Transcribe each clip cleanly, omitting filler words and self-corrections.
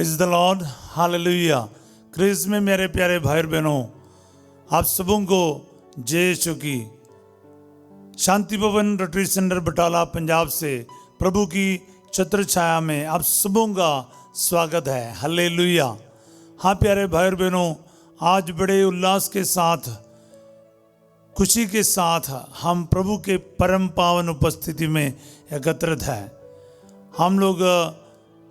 Praise the Lord, hallelujah. Christ में मेरे प्यारे भाई और बहनों, आप सबों को जय यीशु की। शांति भवन रिट्रीट सेंटर बटाला पंजाब से प्रभु की छत्र छाया में आप सबों का स्वागत है। हालेलुया। हाँ प्यारे भाई और बहनों, आज बड़े उल्लास के साथ, खुशी के साथ हम प्रभु के परम पावन उपस्थिति में एकत्रित हैं। हम लोग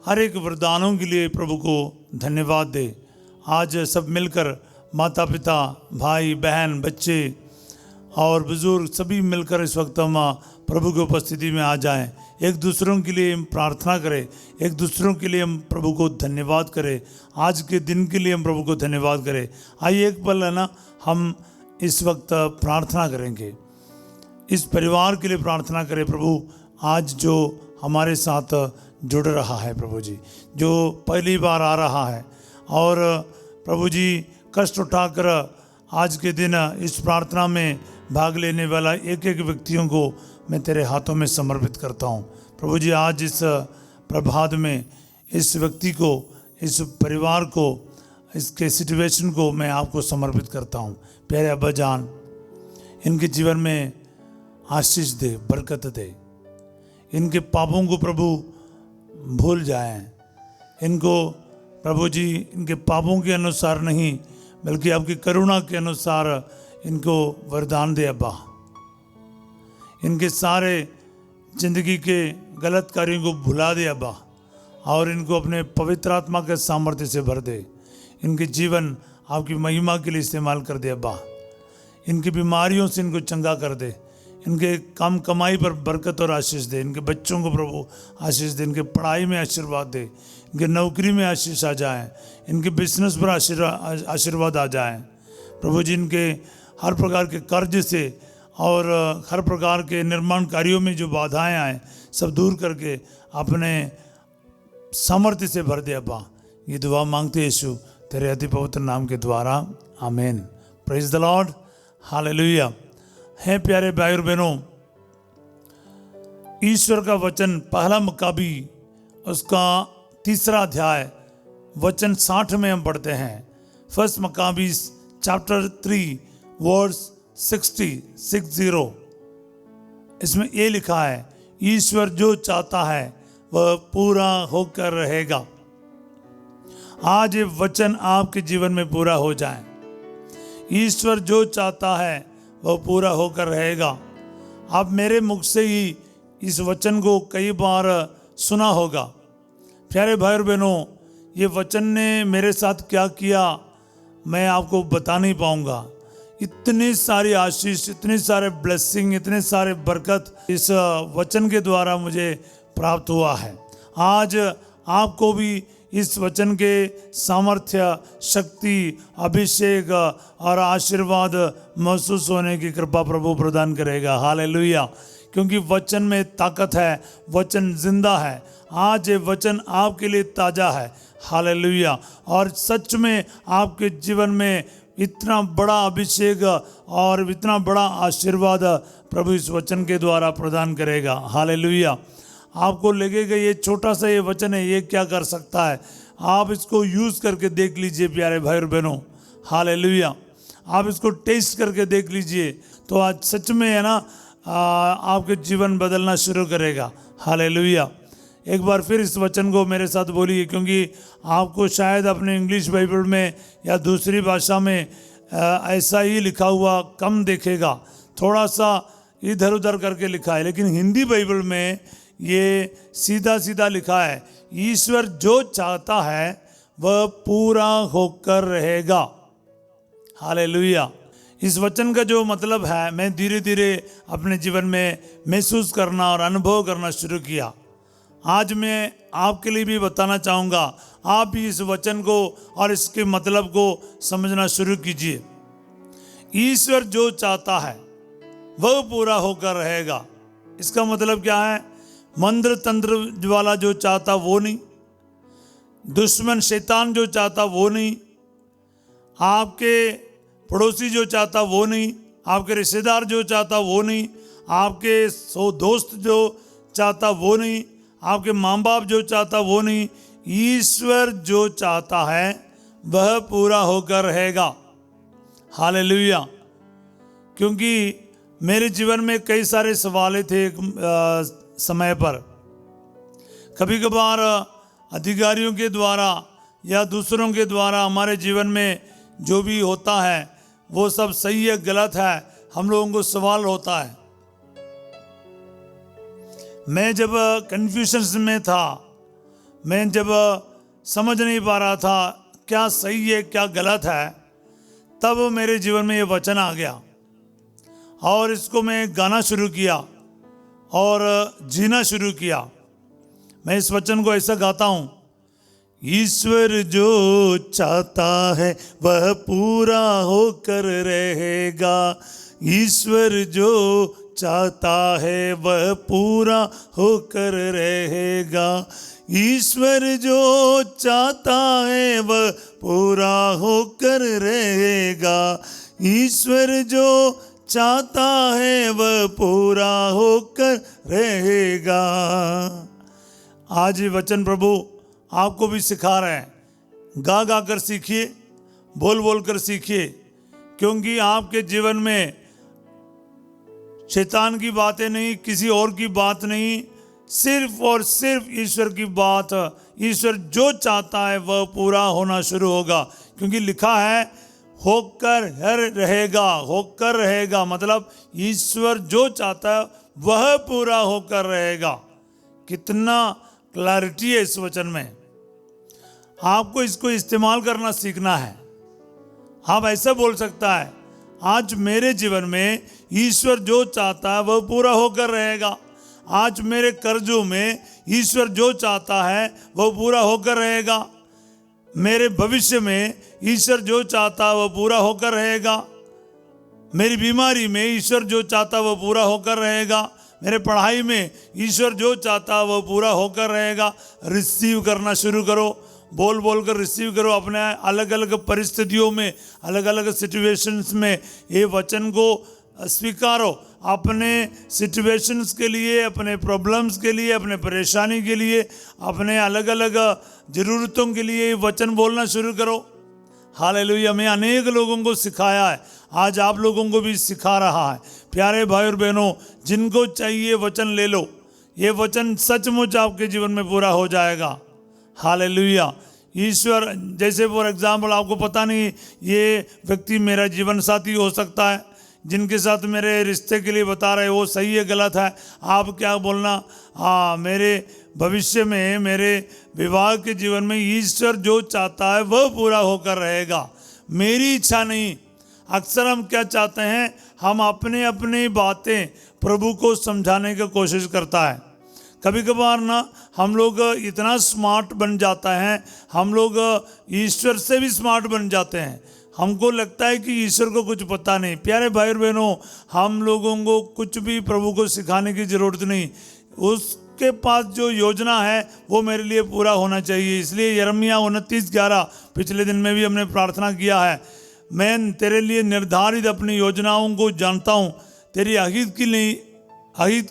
हर एक वरदानों के लिए प्रभु को धन्यवाद दे। आज सब मिलकर माता पिता, भाई बहन, बच्चे और बुजुर्ग सभी मिलकर इस वक्त हम प्रभु की उपस्थिति में आ जाएं। एक दूसरों के लिए हम प्रार्थना करें, एक दूसरों के लिए हम प्रभु को धन्यवाद करें। आज के दिन के लिए हम प्रभु को धन्यवाद करें। आइए एक पल है ना, हम इस वक्त प्रार्थना करेंगे, इस परिवार के लिए प्रार्थना करें। प्रभु आज जो हमारे साथ जुड़ रहा है, प्रभु जी जो पहली बार आ रहा है, और प्रभु जी कष्ट उठाकर आज के दिन इस प्रार्थना में भाग लेने वाला एक एक व्यक्तियों को मैं तेरे हाथों में समर्पित करता हूँ। प्रभु जी आज इस प्रभात में इस व्यक्ति को, इस परिवार को, इसके सिचुएशन को मैं आपको समर्पित करता हूँ। प्यारे अब्बा जान, इनके जीवन में आशीष दे, बरकत दे। इनके पापों को प्रभु भूल जाएं। इनको प्रभु जी इनके पापों के अनुसार नहीं, बल्कि आपकी करुणा के अनुसार इनको वरदान दे अब्बा। इनके सारे जिंदगी के गलत कार्यों को भुला दे अब्बा, और इनको अपने पवित्र आत्मा के सामर्थ्य से भर दे। इनके जीवन आपकी महिमा के लिए इस्तेमाल कर दे अब्बा। इनकी बीमारियों से इनको चंगा कर दे। इनके काम कमाई पर बरकत और आशीष दे। इनके बच्चों को प्रभु आशीष दे। इनके पढ़ाई में आशीर्वाद दे। इनके नौकरी में आशीष आ जाए। इनके बिजनेस पर आशीर्वाद आ जाए। प्रभु जी इनके हर प्रकार के कर्ज से और हर प्रकार के निर्माण कार्यों में जो बाधाएं आए, सब दूर करके अपने सामर्थ्य से भर दे अब्बा। ये दुआ मांगते यीशु तेरे अति पवित्र नाम के द्वारा, आमीन। Praise the Lord, hallelujah. हैं प्यारे भाई और बहनों, ईश्वर का वचन पहला मकाबी उसका 3 अध्याय वचन 60 में हम पढ़ते हैं। First Maccabees chapter 3 verse 60। इसमें ये लिखा है, ईश्वर जो चाहता है वह पूरा होकर रहेगा। आज ये वचन आपके जीवन में पूरा हो जाए। ईश्वर जो चाहता है वह पूरा होकर रहेगा। आप मेरे मुख से ही इस वचन को कई बार सुना होगा। प्यारे भाई और बहनों, ये वचन ने मेरे साथ क्या किया मैं आपको बता नहीं पाऊंगा। इतनी सारी आशीष, इतने सारे ब्लेसिंग, इतने सारे बरकत इस वचन के द्वारा मुझे प्राप्त हुआ है। आज आपको भी इस वचन के सामर्थ्य, शक्ति, अभिषेक और आशीर्वाद महसूस होने की कृपा प्रभु प्रदान करेगा। हालेलुया। क्योंकि वचन में ताकत है, वचन जिंदा है। आज ये वचन आपके लिए ताजा है। हालेलुया। और सच में आपके जीवन में इतना बड़ा अभिषेक और इतना बड़ा आशीर्वाद प्रभु इस वचन के द्वारा प्रदान करेगा। हालेलुया। आपको लगेगा ये छोटा सा ये वचन है, ये क्या कर सकता है। आप इसको यूज़ करके देख लीजिए प्यारे भाई और बहनों। हालेलुया। आप इसको टेस्ट करके देख लीजिए, तो आज सच में है ना, आपके जीवन बदलना शुरू करेगा। हालेलुया। एक बार फिर इस वचन को मेरे साथ बोलिए, क्योंकि आपको शायद अपने इंग्लिश बाइबल में या दूसरी भाषा में ऐसा ही लिखा हुआ कम देखेगा, थोड़ा सा इधर उधर करके लिखा है। लेकिन हिंदी बाइबल में ये सीधा सीधा लिखा है, ईश्वर जो चाहता है वह पूरा होकर रहेगा। हालेलुया। इस वचन का जो मतलब है, मैं धीरे धीरे अपने जीवन में महसूस करना और अनुभव करना शुरू किया। आज मैं आपके लिए भी बताना चाहूँगा। आप भी इस वचन को और इसके मतलब को समझना शुरू कीजिए। ईश्वर जो चाहता है वह पूरा होकर रहेगा। इसका मतलब क्या है? मंत्र तंत्र वाला जो चाहता वो नहीं, दुश्मन शैतान जो चाहता वो नहीं, आपके पड़ोसी जो चाहता वो नहीं, आपके रिश्तेदार जो चाहता वो नहीं, आपके दोस्त जो चाहता वो नहीं, आपके माँ बाप जो चाहता वो नहीं। ईश्वर जो चाहता है वह पूरा होकर रहेगा। हालेलुया। क्योंकि मेरे जीवन में कई सारे सवाल थे एक समय पर। कभी कभार अधिकारियों के द्वारा या दूसरों के द्वारा हमारे जीवन में जो भी होता है वो सब सही है गलत है, हम लोगों को सवाल होता है। मैं जब कन्फ्यूजन में था, मैं जब समझ नहीं पा रहा था क्या सही है क्या गलत है, तब मेरे जीवन में ये वचन आ गया और इसको मैं गाना शुरू किया और जीना शुरू किया। मैं इस वचन को ऐसा गाता हूँ, ईश्वर जो चाहता है वह पूरा होकर रहेगा। ईश्वर जो चाहता है वह पूरा होकर रहेगा। ईश्वर जो चाहता है वह पूरा होकर रहेगा। ईश्वर जो चाहता है वह पूरा होकर रहेगा। आज ये वचन प्रभु आपको भी सिखा रहे हैं, गा गा कर सीखिए, बोल बोल कर सीखिए, क्योंकि आपके जीवन में शैतान की बातें नहीं, किसी और की बात नहीं, सिर्फ और सिर्फ ईश्वर की बात। ईश्वर जो चाहता है वह पूरा होना शुरू होगा, क्योंकि लिखा है होकर रहेगा। होकर रहेगा मतलब ईश्वर जो चाहता है वह पूरा होकर रहेगा। कितना क्लैरिटी है इस वचन में। आपको इसको इस्तेमाल करना सीखना है। आप ऐसा बोल सकता है, आज मेरे जीवन में ईश्वर जो चाहता है वह पूरा होकर रहेगा। आज मेरे कर्जों में ईश्वर जो चाहता है वह पूरा होकर रहेगा। मेरे भविष्य में ईश्वर जो चाहता है वह पूरा होकर रहेगा। मेरी बीमारी में ईश्वर जो चाहता है वह पूरा होकर रहेगा। मेरे पढ़ाई में ईश्वर जो चाहता है वह पूरा होकर रहेगा। रिसीव करना शुरू करो, बोल बोल कर रिसीव करो। अपने अलग अलग परिस्थितियों में, अलग अलग सिचुएशंस में ये वचन को स्वीकारो। अपने सिचुएशंस के लिए, अपने प्रॉब्लम्स के लिए, अपने परेशानी के लिए, अपने अलग अलग ज़रूरतों के लिए वचन बोलना शुरू करो। हालेलुया। मैं अनेक लोगों को सिखाया है, आज आप लोगों को भी सिखा रहा है। प्यारे भाई और बहनों, जिनको चाहिए वचन ले लो। ये वचन सचमुच आपके जीवन में पूरा हो जाएगा। हालेलुया। ईश्वर, जैसे फॉर एग्जाम्पल आपको पता नहीं ये व्यक्ति मेरा जीवन साथी हो सकता है, जिनके साथ मेरे रिश्ते के लिए बता रहे वो सही है गलत है। आप क्या बोलना, हाँ मेरे भविष्य में, मेरे विवाह के जीवन में ईश्वर जो चाहता है वह पूरा होकर रहेगा, मेरी इच्छा नहीं। अक्सर हम क्या चाहते हैं, हम अपने अपनी बातें प्रभु को समझाने की कोशिश करता है। कभी कभार ना हम लोग इतना स्मार्ट बन जाता है, हम लोग ईश्वर से भी स्मार्ट बन जाते हैं। हमको लगता है कि ईश्वर को कुछ पता नहीं। प्यारे भाई और बहनों, हम लोगों को कुछ भी प्रभु को सिखाने की ज़रूरत नहीं। उसके पास जो योजना है वो मेरे लिए पूरा होना चाहिए। इसलिए यिर्मयाह 29:11 पिछले दिन में भी हमने प्रार्थना किया है, मैं तेरे लिए निर्धारित अपनी योजनाओं को जानता हूँ, तेरी अहित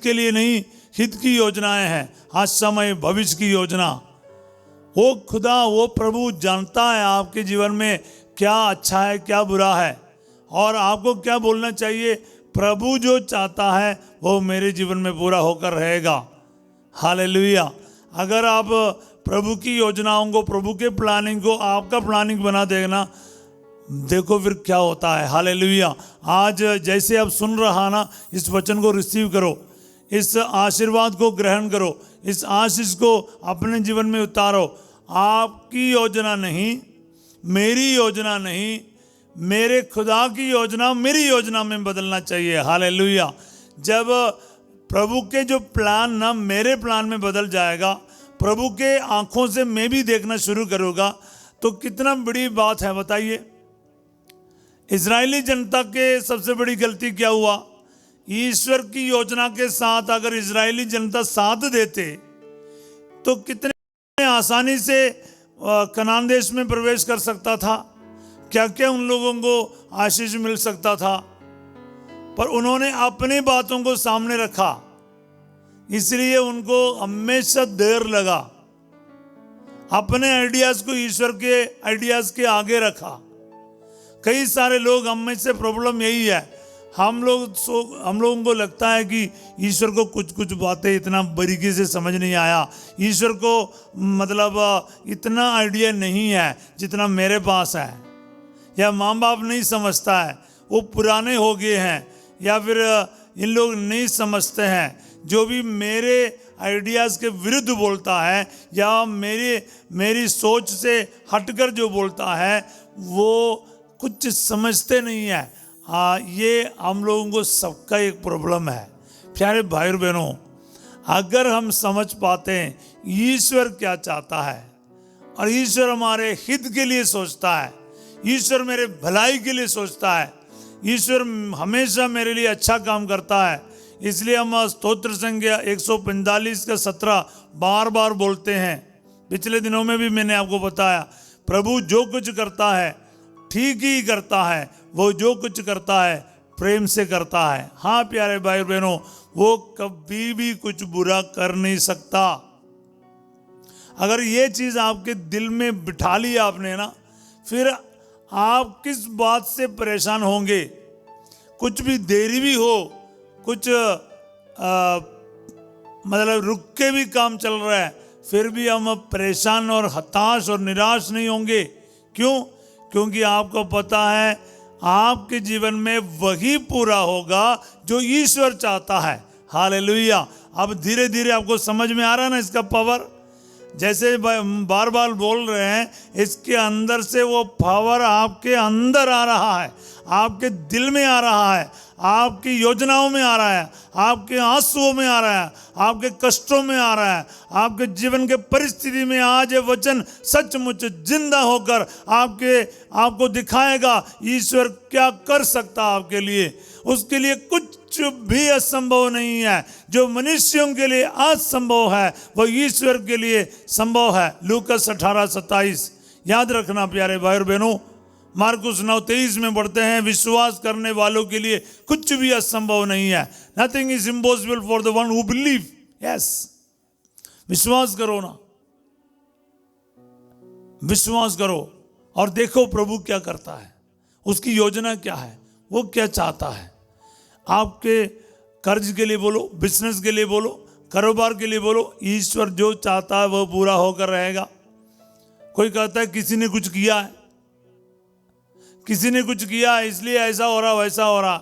के लिए नहीं हित की योजनाएं हैं, आज समय भविष्य की योजना। वो खुदा, वो प्रभु जानता है आपके जीवन में क्या अच्छा है क्या बुरा है, और आपको क्या बोलना चाहिए। प्रभु जो चाहता है वो मेरे जीवन में पूरा होकर रहेगा। हालेलुया। अगर आप प्रभु की योजनाओं को, प्रभु के प्लानिंग को आपका प्लानिंग बना देना, देखो फिर क्या होता है। हालेलुया। आज जैसे आप सुन रहा ना, इस वचन को रिसीव करो, इस आशीर्वाद को ग्रहण करो, इस आशीष को अपने जीवन में उतारो। आपकी योजना नहीं, मेरी योजना नहीं, मेरे खुदा की योजना मेरी योजना में बदलना चाहिए। हालेलुया। जब प्रभु के जो प्लान ना मेरे प्लान में बदल जाएगा, प्रभु के आंखों से मैं भी देखना शुरू करूँगा, तो कितना बड़ी बात है बताइए। इजरायली जनता के सबसे बड़ी गलती क्या हुआ, ईश्वर की योजना के साथ अगर इजरायली जनता साथ देते तो कितने आसानी से कनान देश में प्रवेश कर सकता था, क्या क्या उन लोगों को आशीष मिल सकता था। पर उन्होंने अपनी बातों को सामने रखा, इसलिए उनको हमेशा देर लगा। अपने आइडियाज को ईश्वर के आइडियाज के आगे रखा। कई सारे लोग, हम में से प्रॉब्लम यही है, हम लोगों को लगता है कि ईश्वर को कुछ कुछ बातें इतना बारीकी से समझ नहीं आया, ईश्वर को मतलब इतना आइडिया नहीं है जितना मेरे पास है, या माँ बाप नहीं समझता है, वो पुराने हो गए हैं, या फिर इन लोग नहीं समझते हैं। जो भी मेरे आइडियाज़ के विरुद्ध बोलता है या मेरी सोच से हटकर जो बोलता है वो कुछ समझते नहीं है। ये हम लोगों को सबका एक प्रॉब्लम है। प्यारे भाई और बहनों, अगर हम समझ पाते हैं ईश्वर क्या चाहता है, और ईश्वर हमारे हित के लिए सोचता है, ईश्वर मेरे भलाई के लिए सोचता है, ईश्वर हमेशा मेरे लिए अच्छा काम करता है, इसलिए हम स्तोत्र संख्या 145 का 17 बार बार बोलते हैं। पिछले दिनों में भी मैंने आपको बताया, प्रभु जो कुछ करता है ठीक ही करता है, वो जो कुछ करता है प्रेम से करता है। हाँ प्यारे भाई बहनों, वो कभी भी कुछ बुरा कर नहीं सकता। अगर ये चीज आपके दिल में बिठा ली आपने ना, फिर आप किस बात से परेशान होंगे। कुछ भी देरी भी हो, कुछ मतलब रुक के भी काम चल रहा है, फिर भी हम परेशान और हताश और निराश नहीं होंगे। क्यों? क्योंकि आपको पता है आपके जीवन में वही पूरा होगा जो ईश्वर चाहता है। हालेलुया। अब धीरे धीरे आपको समझ में आ रहा है ना इसका पावर। जैसे बार बार बोल रहे हैं, इसके अंदर से वो पावर आपके अंदर आ रहा है, आपके दिल में आ रहा है, आपकी योजनाओं में आ रहा है, आपके आंसुओं में आ रहा है, आपके कष्टों में आ रहा है, आपके जीवन के परिस्थिति में आज ये वचन सचमुच जिंदा होकर आपको दिखाएगा ईश्वर क्या कर सकता आपके लिए। उसके लिए कुछ भी असंभव नहीं है। जो मनुष्यों के लिए असंभव है वो ईश्वर के लिए संभव है। लूकास 18:27 याद रखना प्यारे भाई और बहनों। मार्कुस 9:23 में पढ़ते हैं, विश्वास करने वालों के लिए कुछ भी असंभव नहीं है। Nothing is impossible for the one who believe. Yes, विश्वास करो ना, विश्वास करो और देखो प्रभु क्या करता है, उसकी योजना क्या है, वो क्या चाहता है। आपके कर्ज के लिए बोलो, बिजनेस के लिए बोलो, कारोबार के लिए बोलो, ईश्वर जो चाहता है वो पूरा होकर रहेगा। कोई कहता है किसी ने कुछ किया है, किसी ने कुछ किया है इसलिए ऐसा हो रहा वैसा हो रहा।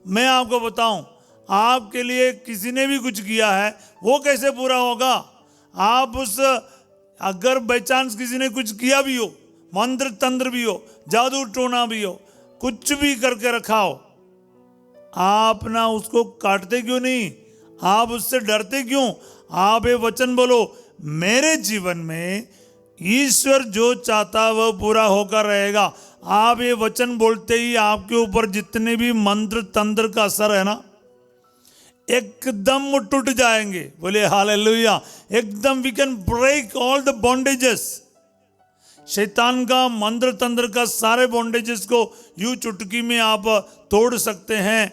मैं आपको बताऊं, आपके लिए किसी ने भी कुछ किया है वो कैसे पूरा होगा। आप अगर बाई चांस किसी ने कुछ किया भी हो, मंत्र तंत्र भी हो, जादू टोना भी हो, कुछ भी करके रखा हो, आप ना उसको काटते क्यों नहीं? आप उससे डरते क्यों? आप ये वचन बोलो, मेरे जीवन में ईश्वर जो चाहता वह पूरा होकर रहेगा। आप ये वचन बोलते ही आपके ऊपर जितने भी मंत्र तंत्र का असर है ना, एकदम टूट जाएंगे। बोले हालेलुया। एकदम we can break all the bondages. शैतान का मंत्र तंत्र का सारे बॉन्डेजेस को यूं चुटकी में आप तोड़ सकते हैं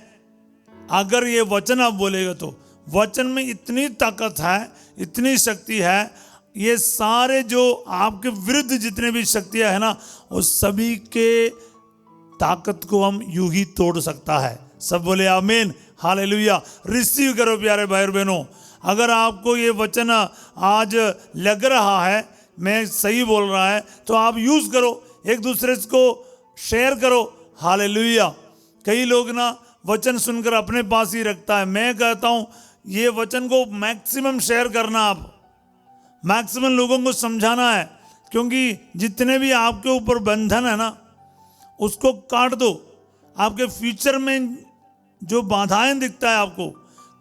अगर ये वचन आप बोलेगा तो। वचन में इतनी ताकत है, इतनी शक्ति है, ये सारे जो आपके विरुद्ध जितने भी शक्तियां है ना, उस सभी के ताकत को हम यूं ही तोड़ सकता है। सब बोले आमीन, हालेलुया। रिसीव करो प्यारे भाई और बहनों। अगर आपको ये वचन आज लग रहा है मैं सही बोल रहा है तो आप यूज करो, एक दूसरे को शेयर करो। हालेलुया। कई लोग ना वचन सुनकर अपने पास ही रखता है। मैं कहता हूं ये वचन को मैक्सिमम शेयर करना, आप मैक्सिमम लोगों को समझाना है, क्योंकि जितने भी आपके ऊपर बंधन है ना उसको काट दो। आपके फ्यूचर में जो बाधाएं दिखता है, आपको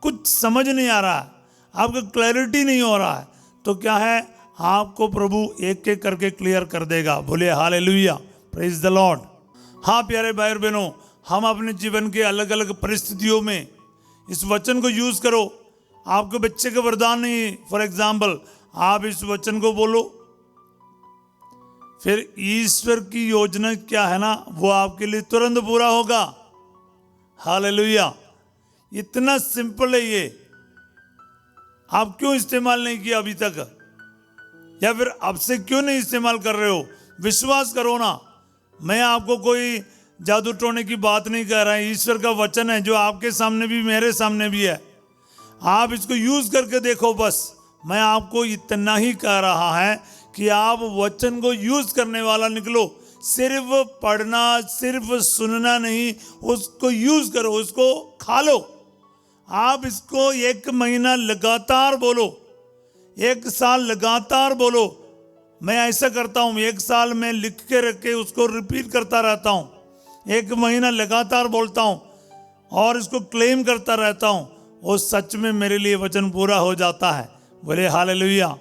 कुछ समझ नहीं आ रहा है, आपको क्लैरिटी नहीं हो रहा है, तो क्या है, आपको प्रभु एक एक करके क्लियर कर देगा। बोले हालेलुया, प्रेज द लॉर्ड। हाँ प्यारे भाई और बहनों, हम अपने जीवन के अलग अलग परिस्थितियों में इस वचन को यूज करो। आपके बच्चे का वरदान नहीं, फॉर एग्जाम्पल आप इस वचन को बोलो, फिर ईश्वर की योजना क्या है ना वो आपके लिए तुरंत पूरा होगा। हालेलुया। इतना सिंपल है ये। आप क्यों इस्तेमाल नहीं किया अभी तक? या फिर आपसे क्यों नहीं इस्तेमाल कर रहे हो? विश्वास करो ना। मैं आपको कोई जादू टोने की बात नहीं कह रहा है, ईश्वर का वचन है जो आपके सामने भी मेरे सामने भी है। आप इसको यूज करके देखो। बस मैं आपको इतना ही कह रहा है कि आप वचन को यूज करने वाला निकलो। सिर्फ पढ़ना, सिर्फ सुनना नहीं, उसको यूज करो, उसको खा लो। आप इसको 1 महीना लगातार बोलो, 1 साल लगातार बोलो। मैं ऐसा करता हूँ, 1 साल में लिख के रख के उसको रिपीट करता रहता हूँ। 1 महीना लगातार बोलता हूँ और इसको क्लेम करता रहता हूँ। वो सच में मेरे लिए वचन पूरा हो जाता है। बोले हालेलुया।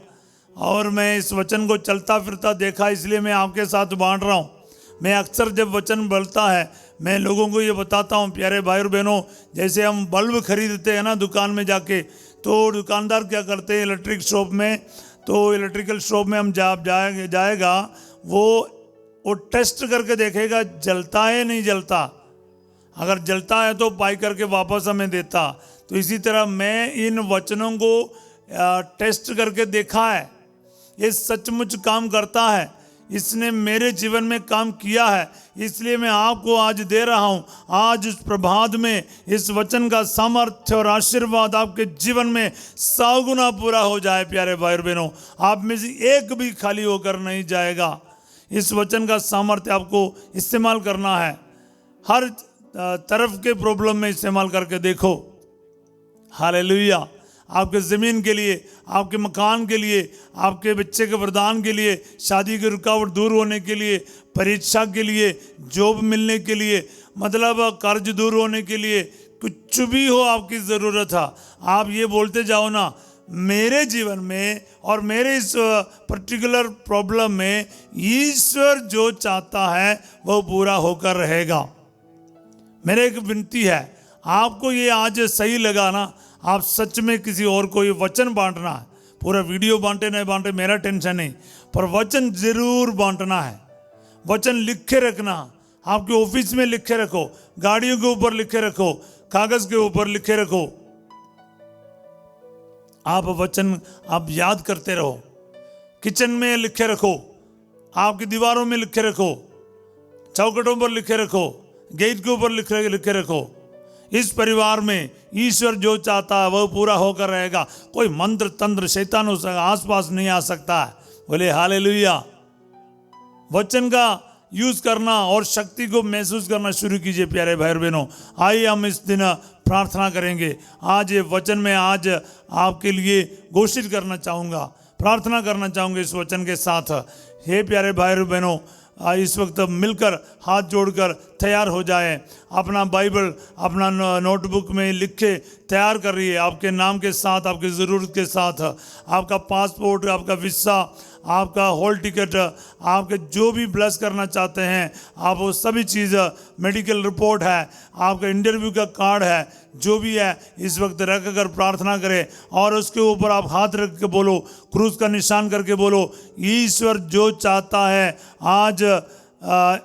और मैं इस वचन को चलता फिरता देखा, इसलिए मैं आपके साथ बांट रहा हूँ। मैं अक्सर जब वचन बोलता है, मैं लोगों को ये बताता हूँ, प्यारे भाई और बहनों, जैसे हम बल्ब खरीदते हैं ना दुकान में जाके, तो दुकानदार क्या करते हैं इलेक्ट्रिक शॉप में, तो इलेक्ट्रिकल शॉप में हम जाएगा वो टेस्ट करके देखेगा जलता है नहीं जलता। अगर जलता है तो पाई करके वापस हमें देता। तो इसी तरह मैं इन वचनों को टेस्ट करके देखा है, ये सचमुच काम करता है, इसने मेरे जीवन में काम किया है, इसलिए मैं आपको आज दे रहा हूं। आज उस प्रभात में इस वचन का सामर्थ्य और आशीर्वाद आपके जीवन में 100 गुना पूरा हो जाए। प्यारे भाई और बहनों, आप में से एक भी खाली होकर नहीं जाएगा। इस वचन का सामर्थ्य आपको इस्तेमाल करना है। हर तरफ के प्रॉब्लम में इस्तेमाल करके देखो। हालेलुया। आपके ज़मीन के लिए, आपके मकान के लिए, आपके बच्चे के वरदान के लिए, शादी की रुकावट दूर होने के लिए, परीक्षा के लिए, जॉब मिलने के लिए, मतलब कर्ज दूर होने के लिए, कुछ भी हो आपकी ज़रूरत है, आप ये बोलते जाओ ना, मेरे जीवन में और मेरे इस पर्टिकुलर प्रॉब्लम में ईश्वर जो चाहता है वो पूरा होकर रहेगा। मेरे एक विनती है, आपको ये आज सही लगा ना, आप सच में किसी और को ये वचन बांटना है। पूरा वीडियो बांटे नहीं बांटे मेरा टेंशन नहीं, पर वचन जरूर बांटना है। वचन लिखे रखना, आपके ऑफिस में लिखे रखो, गाड़ियों के ऊपर लिखे रखो, कागज के ऊपर लिखे रखो। आप वचन आप याद करते रहो। किचन में लिखे रखो, आपकी दीवारों में लिखे रखो, चौखटों पर लिखे रखो, गेट के ऊपर लिखे रखो। इस परिवार में ईश्वर जो चाहता है वह पूरा होकर रहेगा। कोई मंत्र तंत्र शैतान उस आसपास नहीं आ सकता है। बोले हालेलुया। वचन का यूज करना और शक्ति को महसूस करना शुरू कीजिए। प्यारे भाई और बहनों, आइए हम इस दिन प्रार्थना करेंगे। आज ये वचन में आज आपके लिए घोषित करना चाहूँगा, प्रार्थना करना चाहूँगा इस वचन के साथ। हे प्यारे भाई और बहनों, इस वक्त मिलकर हाथ जोड़कर तैयार हो जाए। अपना बाइबल अपना नोटबुक में लिखे तैयार कर रही है, आपके नाम के साथ, आपकी ज़रूरत के साथ, आपका पासपोर्ट, आपका वीसा, आपका हॉल टिकट, आपके जो भी ब्लेस करना चाहते हैं आप वो सभी चीज़, मेडिकल रिपोर्ट है, आपका इंटरव्यू का कार्ड है, जो भी है इस वक्त रख कर प्रार्थना करें और उसके ऊपर आप हाथ रख के बोलो, क्रूस का निशान करके बोलो, ईश्वर जो चाहता है आज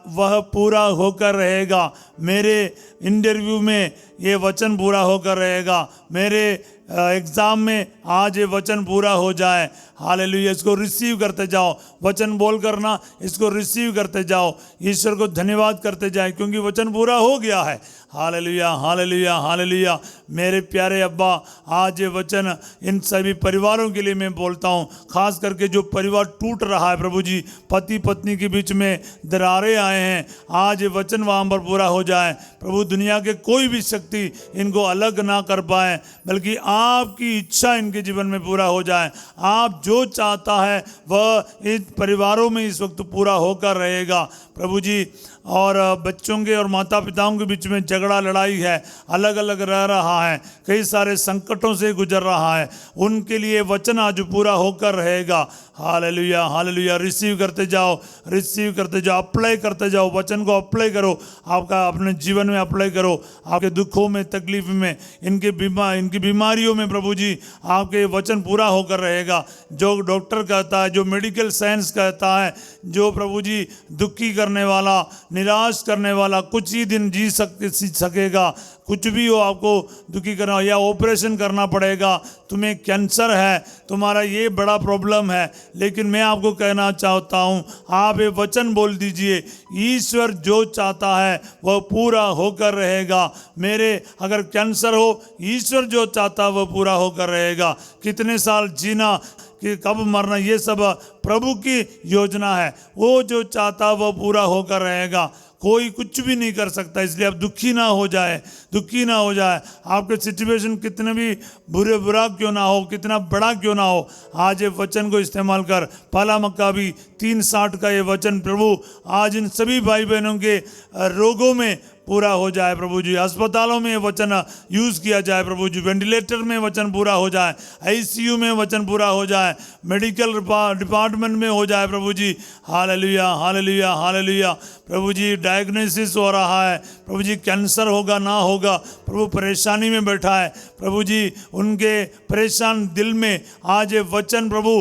वह पूरा होकर रहेगा। मेरे इंटरव्यू में ये वचन पूरा होकर रहेगा। मेरे एग्ज़ाम में आज ये वचन पूरा हो जाए। हालेलुया। इसको रिसीव करते जाओ, वचन बोल करना, इसको रिसीव करते जाओ, ईश्वर को धन्यवाद करते जाए क्योंकि वचन पूरा हो गया है। Hallelujah hallelujah hallelujah. मेरे प्यारे अब्बा, आज ये वचन इन सभी परिवारों के लिए मैं बोलता हूँ, खास करके जो परिवार टूट रहा है प्रभु जी, पति पत्नी के बीच में दरारें आए हैं, आज ये वचन वहाँ पर पूरा हो जाए प्रभु। दुनिया के कोई भी शक्ति इनको अलग ना कर पाए, बल्कि आपकी इच्छा इनके जीवन में पूरा हो जाए। आप जो चाहता है वह इन परिवारों में इस वक्त पूरा होकर रहेगा प्रभु जी। और बच्चों के और माता पिताओं के बीच में झगड़ा लड़ाई है, अलग अलग रह रहा है, कई सारे संकटों से गुजर रहा है, उनके लिए वचन आज पूरा होकर रहेगा। Hallelujah hallelujah. रिसीव करते जाओ, रिसीव करते जाओ, अप्लाई करते जाओ, वचन को अप्लाई करो, आपका अपने जीवन में अप्लाई करो। आपके दुखों में, तकलीफ में, इनकी बीमारियों में प्रभु जी आपके वचन पूरा होकर रहेगा। जो डॉक्टर कहता है, जो मेडिकल साइंस कहता है, जो प्रभु जी दुखी करने वाला, निराश करने वाला कुछ ही दिन जी सकेगा। कुछ भी हो, आपको दुखी करना या ऑपरेशन करना पड़ेगा, तुम्हें कैंसर है, तुम्हारा ये बड़ा प्रॉब्लम है, लेकिन मैं आपको कहना चाहता हूँ, आप ये वचन बोल दीजिए, ईश्वर जो चाहता है वह पूरा होकर रहेगा। मेरे अगर कैंसर हो, ईश्वर जो चाहता है वह पूरा होकर रहेगा। कितने साल जीना, कि कब मरना, ये सब प्रभु की योजना है। वो जो चाहता है वह पूरा होकर रहेगा। कोई कुछ भी नहीं कर सकता। इसलिए आप दुखी ना हो जाए, दुखी ना हो जाए। आपके सिचुएशन कितने भी बुरा क्यों ना हो, कितना बड़ा क्यों ना हो, आज ये वचन को इस्तेमाल कर। पहला मक्काबी 3:60 का ये वचन प्रभु आज इन सभी भाई बहनों के रोगों में पूरा हो जाए प्रभु जी। अस्पतालों में वचन यूज़ किया जाए प्रभु जी। वेंटिलेटर में वचन पूरा हो जाए, आईसीयू में वचन पूरा हो जाए, मेडिकल डिपार्टमेंट में हो जाए प्रभु जी। Hallelujah, hallelujah, hallelujah. प्रभु जी डायग्नोसिस हो रहा है प्रभु जी, कैंसर होगा ना होगा, प्रभु परेशानी में बैठा है प्रभु जी। उनके परेशान दिल में आज ये वचन प्रभु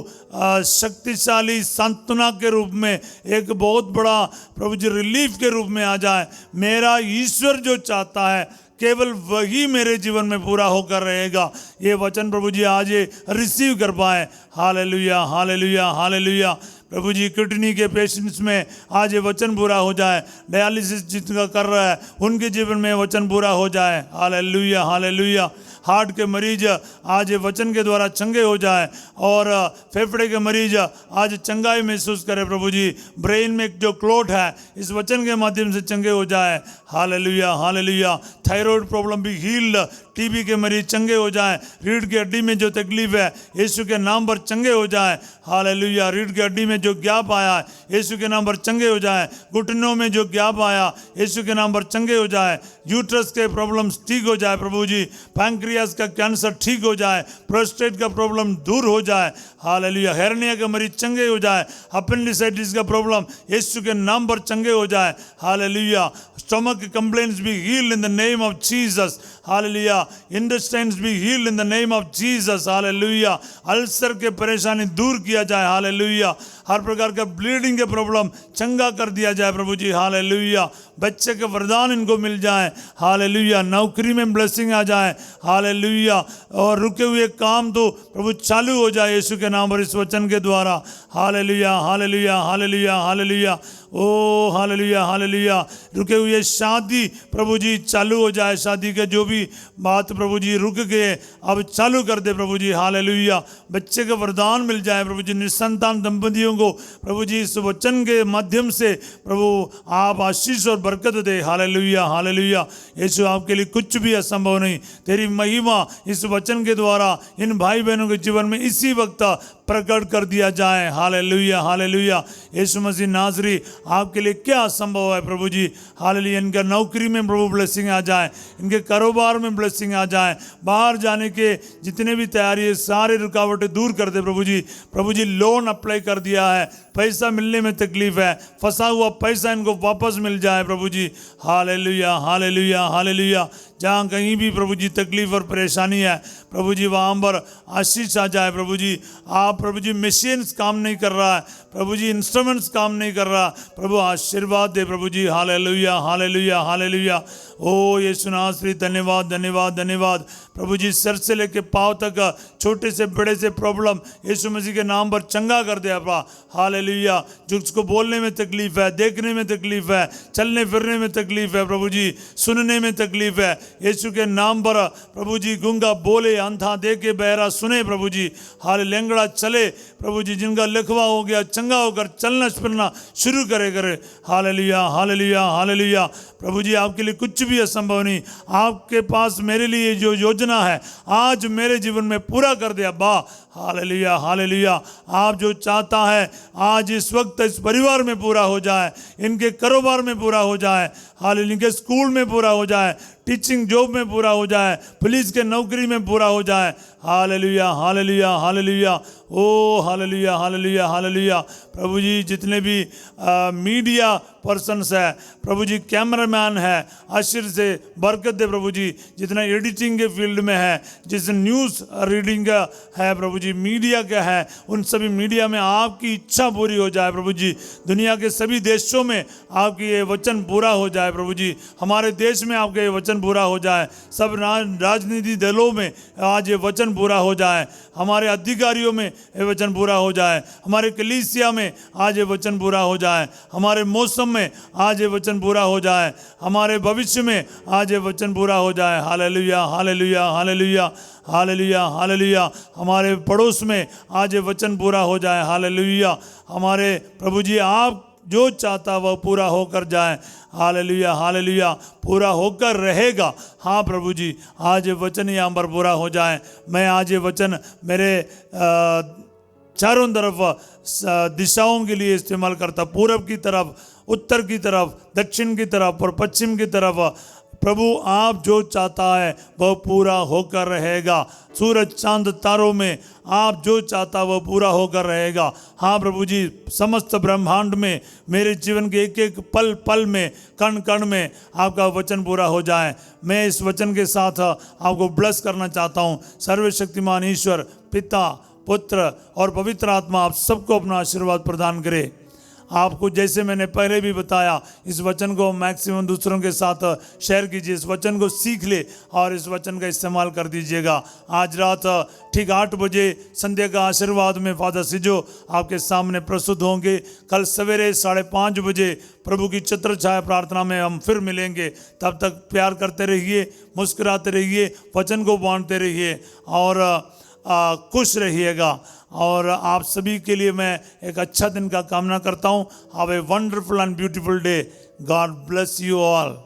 शक्तिशाली सांत्वना के रूप में, एक बहुत बड़ा प्रभु जी रिलीफ के रूप में आ जाए। मेरा ईश्वर जो चाहता है केवल वही मेरे जीवन में पूरा होकर रहेगा। ये वचन प्रभु जी आज ये रिसीव कर पाए। Hallelujah, hallelujah, hallelujah. प्रभु जी किडनी के पेशेंट्स में आज ये वचन पूरा हो जाए। डायलिसिस जिनका कर रहा है उनके जीवन में वचन पूरा हो जाए। Hallelujah, hallelujah. हार्ट के मरीज आज ये वचन के द्वारा चंगे हो जाए, और फेफड़े के मरीज आज चंगाई महसूस करे प्रभु जी। ब्रेन में जो क्लोट है इस वचन के माध्यम से चंगे हो जाए। Hallelujah, hallelujah. थायराइड प्रॉब्लम भी हील्ड, टीबी के मरीज चंगे हो जाए। रीढ़ की हड्डी में जो तकलीफ है यीशु के नाम पर चंगे हो जाए। हालेलुया। रीढ़ की हड्डी में जो गैप आया है यीशु के नाम पर चंगे हो जाए। घुटनों में जो गैप आया यीशु के नाम पर चंगे हो जाए। यूट्रस के प्रॉब्लम्स ठीक हो जाए प्रभु जी। पैंक्रियास का कैंसर ठीक हो जाए। प्रोस्टेट का प्रॉब्लम दूर हो जाए। हालेलुया। हेर्निया के मरीज चंगे हो जाए। अपेंडिसाइटिस का प्रॉब्लम यीशु के नाम पर चंगे हो जाए। Hallelujah. Stomach complaints be healed in the name of Jesus. Hallelujah. Intestines be healed in the name of Jesus. Hallelujah. Ulcer के परेशानी दूर किया जाए। हालेलुया। हर प्रकार का ब्लीडिंग के प्रॉब्लम चंगा कर दिया जाए प्रभु जी। हालेलुया। बच्चे के वरदान इनको मिल जाए। हालेलुया। नौकरी में ब्लेसिंग आ जाए। हालेलुया। और रुके हुए काम तो प्रभु चालू हो जाए यीशु के नाम पर इस वचन के द्वारा। Hallelujah, hallelujah, hallelujah, hallelujah. ओ हालेलुया, हालेलुया। रुके हुए शादी प्रभु जी चालू हो जाए। शादी के जो भी बात प्रभु जी रुक गए अब चालू कर दे प्रभु जी। हालेलुया। बच्चे के वरदान मिल जाए प्रभु जी। निसंतान दंपतियों को प्रभु जी इस वचन के माध्यम से प्रभु आप आशीष और बरकत दे। Hallelujah, hallelujah. यीशु आपके लिए कुछ भी असंभव नहीं। तेरी महिमा इस वचन के द्वारा इन भाई बहनों के जीवन में इसी वक्त प्रकट कर दिया जाए। Hallelujah, hallelujah. यीशु मसीह नाज़री आपके लिए क्या असंभव है प्रभु जी। हालेलुया। इनका नौकरी में प्रभु ब्लेसिंग आ जाए, इनके कारोबार में ब्लेसिंग आ जाए। बाहर जाने के जितने भी तैयारी है सारे रुकावटें दूर कर दे प्रभु जी। प्रभु जी लोन अप्लाई कर दिया है, पैसा मिलने में तकलीफ है, फंसा हुआ पैसा इनको वापस मिल जाए प्रभु जी। Hallelujah, hallelujah, hallelujah. जहाँ कहीं भी प्रभु जी तकलीफ और परेशानी है प्रभु जी वहाँ पर आशीष आ जाए प्रभु जी। आप प्रभु जी मशीन्स काम नहीं कर रहा है प्रभु जी, इंस्ट्रूमेंट्स काम नहीं कर रहा प्रभु, आशीर्वाद दे प्रभु जी। Hallelujah, hallelujah, hallelujah. ओ यीशु नासरी धन्यवाद, धन्यवाद, धन्यवाद प्रभु जी। सर से लेके पाँव तक छोटे से बड़े से प्रॉब्लम यीशु मसीह के नाम पर चंगा कर दे आपा। हालेलुया। जो उसको बोलने में तकलीफ है, देखने में तकलीफ है, चलने फिरने में तकलीफ है प्रभु जी, सुनने में तकलीफ है, यीशु के नाम पर प्रभु जी गूंगा बोले, अंधा देखे, बहरा सुने प्रभु जी। हाल लेंगड़ा चले प्रभु जी, जिनका लिखवा हो गया चंगा होकर चलना फिरना शुरू करे। Hallelujah, hallelujah, hallelujah. प्रभु जी आपके लिए कुछ भी असंभव नहीं। आपके पास मेरे लिए जो योजना है आज मेरे जीवन में पूरा कर दिया बा। Hallelujah, hallelujah. आप जो चाहता है आज इस वक्त इस परिवार में पूरा हो जाए, इनके कारोबार में पूरा हो जाए। हालेलुया। इनके स्कूल में पूरा हो जाए, टीचिंग जॉब में पूरा हो जाए, पुलिस के नौकरी में पूरा हो जाए। Hallelujah, hallelujah, hallelujah. ओ हालेलुया, हालेलुया, हालेलुया। प्रभु जी जितने भी मीडिया पर्सन्स है प्रभु जी, कैमरामैन है, आशीष से बरकत दे प्रभु जी, जितना एडिटिंग के फील्ड में है, जिस न्यूज़ रीडिंग का है प्रभु जी, मीडिया का है, उन सभी मीडिया में आपकी इच्छा पूरी हो जाए प्रभु जी। दुनिया के सभी देशों में आपकी ये वचन पूरा हो जाए प्रभु जी। हमारे देश में आपके ये वचन पूरा हो जाए, सब राजनीति दलों में आज ये वचन पूरा हो जाए, हमारे अधिकारियों में ये वचन पूरा हो जाए, हमारे कलीसिया में आज ये वचन पूरा हो जाए, हमारे मौसम में आज ये वचन पूरा हो जाए, हमारे भविष्य में आज ये वचन पूरा हो जाए। Hallelujah hallelujah hallelujah hallelujah hallelujah. हमारे पड़ोस में आज ये वचन पूरा हो जाए। हालेलुया। हमारे प्रभु जी, आप जो चाहता वह पूरा होकर जाए। Hallelujah hallelujah. पूरा होकर रहेगा। हाँ प्रभु जी, आज ये वचन यहाँ पर पूरा हो जाए। मैं आज ये वचन मेरे चारों तरफ दिशाओं के लिए इस्तेमाल करता, पूरब की तरफ, उत्तर की तरफ, दक्षिण की तरफ और पश्चिम की तरफ। प्रभु आप जो चाहता है वह पूरा होकर रहेगा। सूरज चांद तारों में आप जो चाहता वह पूरा होकर रहेगा। हाँ प्रभु जी, समस्त ब्रह्मांड में, मेरे जीवन के एक एक पल पल में, कण कण में आपका वचन पूरा हो जाए। मैं इस वचन के साथ आपको ब्लेस करना चाहता हूँ। सर्वशक्तिमान ईश्वर पिता, पुत्र और पवित्र आत्मा आप सबको अपना आशीर्वाद प्रदान करे। आपको जैसे मैंने पहले भी बताया, इस वचन को मैक्सिमम दूसरों के साथ शेयर कीजिए, इस वचन को सीख ले और इस वचन का इस्तेमाल कर दीजिएगा। आज रात ठीक 8 बजे संध्या का आशीर्वाद में फादर सिजो आपके सामने प्रस्तुत होंगे। कल सवेरे 5:30 बजे प्रभु की छत्र छाया प्रार्थना में हम फिर मिलेंगे। तब तक प्यार करते रहिए, मुस्कुराते रहिए, वचन को बांटते रहिए और खुश रहिएगा। और आप सभी के लिए मैं एक अच्छा दिन का कामना करता हूँ। Have a wonderful and beautiful day. God bless you all.